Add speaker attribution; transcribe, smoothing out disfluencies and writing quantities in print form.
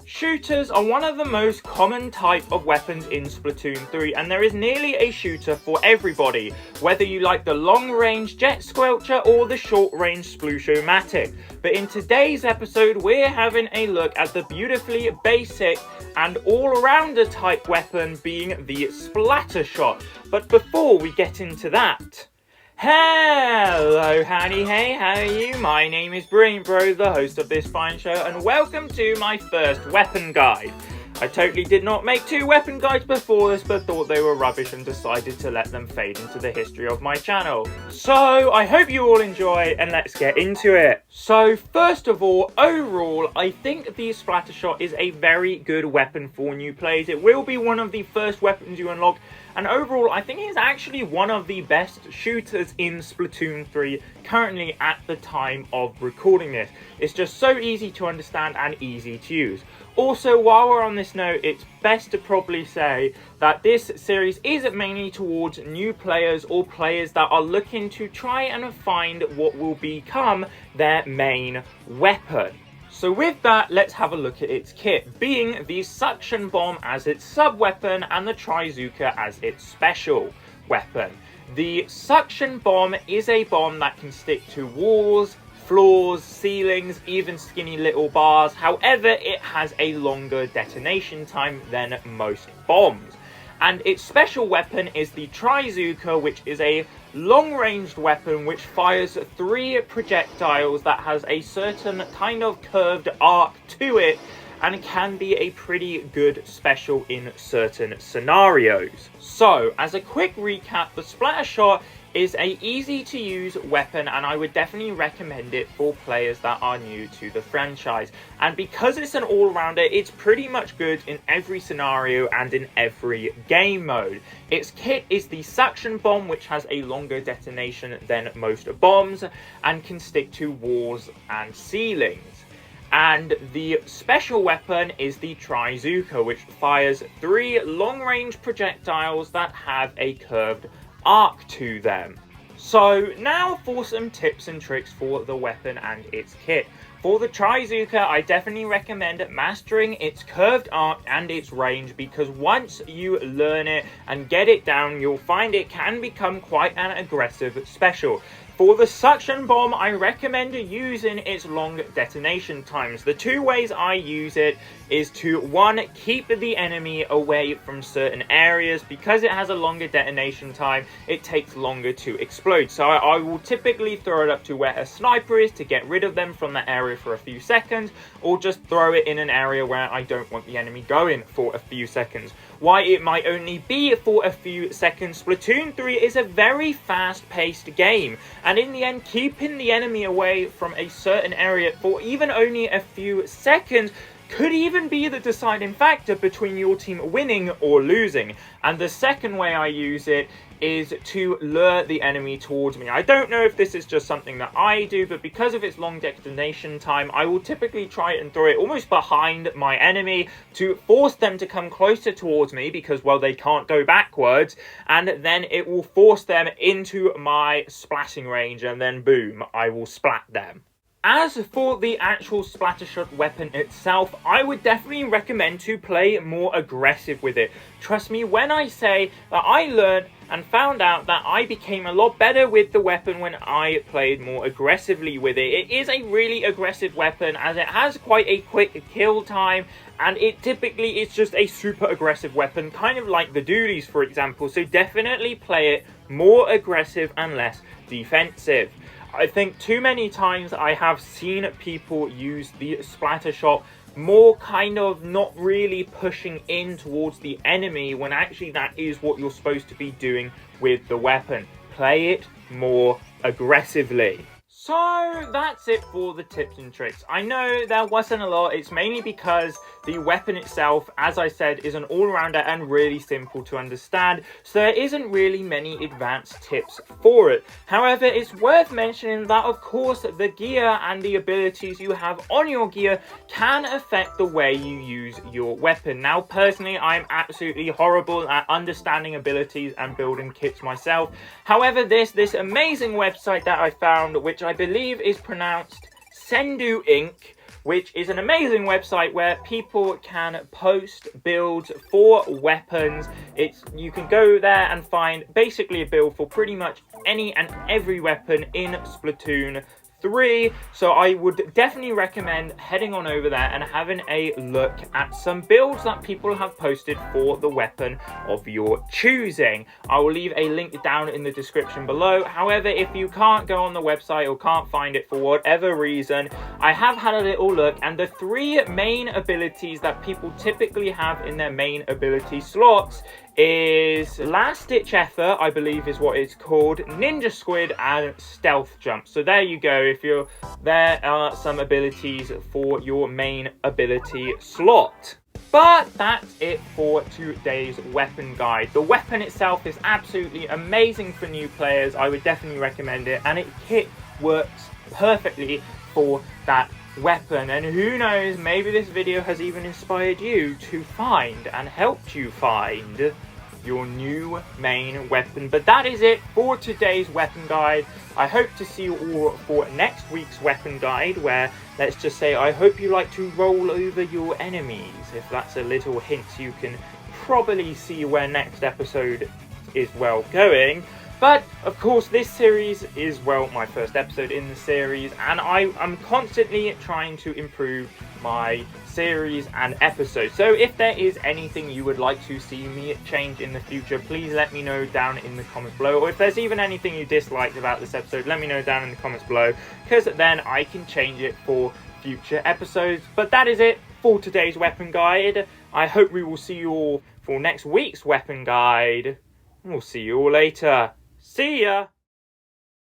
Speaker 1: Shooters are one of the most common type of weapons in Splatoon 3, and there is nearly a shooter for everybody, whether you like the long-range Jet Squelcher or the short-range Splooshomatic. But in today's episode, we're having a look at the beautifully basic and all-rounder type weapon being the Splattershot. But before we get into that, hello, howdy, hey, how are you? My name is Brilliant Bro, the host of this fine show, and welcome to my first weapon guide. I totally did not make two weapon guides before this, but thought they were rubbish and decided to let them fade into the history of my channel. So, I hope you all enjoy, and let's get into it. So, first of all, overall, I think the Splattershot is a very good weapon for new players. It will be one of the first weapons you unlock, and overall, I think it's actually one of the best shooters in Splatoon 3 currently at the time of recording this. It's just so easy to understand and easy to use. Also, while we're on this note, it's best to probably say that this series is mainly towards new players or players that are looking to try and find what will become their main weapon. So with that, let's have a look at its kit, being the Suction Bomb as its sub-weapon and the Trizooka as its special weapon. The Suction Bomb is a bomb that can stick to walls, floors, ceilings, even skinny little bars. However, it has a longer detonation time than most bombs. And its special weapon is the Trizooka, which is a long-ranged weapon which fires 3 projectiles that has a certain kind of curved arc to it and can be a pretty good special in certain scenarios. So, as a quick recap, the Splattershot is a easy to use weapon, and I would definitely recommend it for players that are new to the franchise. And because it's an all-rounder, it's pretty much good in every scenario and in every game mode. Its kit is the Suction Bomb, which has a longer detonation than most bombs and can stick to walls and ceilings. And the special weapon is the Trizooka, which fires 3 long-range projectiles that have a curved arc to them. So now for some tips and tricks for the weapon and its kit. For the Trizooka, I definitely recommend mastering its curved arc and its range, because once you learn it and get it down, you'll find it can become quite an aggressive special. For the Suction Bomb, I recommend using its long detonation times. The 2 ways I use it is to, 1, keep the enemy away from certain areas. Because it has a longer detonation time, it takes longer to explode. So I will typically throw it up to where a sniper is to get rid of them from that area for a few seconds, or just throw it in an area where I don't want the enemy going for a few seconds. Why it might only be for a few seconds, Splatoon 3 is a very fast-paced game, and in the end, keeping the enemy away from a certain area for even only a few seconds could even be the deciding factor between your team winning or losing. And the second way I use it is to lure the enemy towards me. I don't know if this is just something that I do, but because of its long detonation time, I will typically try and throw it almost behind my enemy to force them to come closer towards me, because, well, they can't go backwards, and then it will force them into my splatting range, and then boom, I will splat them. As for the actual Splattershot weapon itself, I would definitely recommend to play more aggressive with it. Trust me when I say that I learned and found out that I became a lot better with the weapon when I played more aggressively with it. It is a really aggressive weapon, as it has quite a quick kill time, and it typically is just a super aggressive weapon, kind of like the dualies, for example. So definitely play it more aggressive and less defensive. I think too many times I have seen people use the Splattershot more kind of not really pushing in towards the enemy, when actually that is what you're supposed to be doing with the weapon. Play it more aggressively. So that's it for the tips and tricks. I know there wasn't a lot. It's mainly because the weapon itself, as I said, is an all-rounder and really simple to understand, so there isn't really many advanced tips for it. However, it's worth mentioning that, of course, the gear and the abilities you have on your gear can affect the way you use your weapon. Now, personally, I'm absolutely horrible at understanding abilities and building kits myself. However, this amazing website that I found, which I believe is pronounced Sendu Inc., which is an amazing website where people can post builds for weapons. You can go there and find basically a build for pretty much any and every weapon in Splatoon 3, so I would definitely recommend heading on over there and having a look at some builds that people have posted for the weapon of your choosing. I will leave a link down in the description below. However, if you can't go on the website or can't find it for whatever reason, I have had a little look, and the 3 main abilities that people typically have in their main ability slots is Last Ditch Effort, I believe is what it's called, Ninja Squid, and Stealth Jump. So there you go. There are some abilities for your main ability slot. But that's it for today's weapon guide. The weapon itself is absolutely amazing for new players. I would definitely recommend it, and its kit works perfectly for that weapon. And who knows, maybe this video has even inspired you to find and helped you find your new main weapon. But that is it for today's weapon guide. I hope to see you all for next week's weapon guide, where, let's just say, I hope you like to roll over your enemies. If that's a little hint, you can probably see where next episode is well going. But of course, this series is, well, my first episode in the series, and I am constantly trying to improve my series and episodes. So if there is anything you would like to see me change in the future, please let me know down in the comments below. Or if there's even anything you disliked about this episode, let me know down in the comments below, because then I can change it for future episodes. But that is it for today's weapon guide. I hope we will see you all for next week's weapon guide. We'll see you all later. See ya!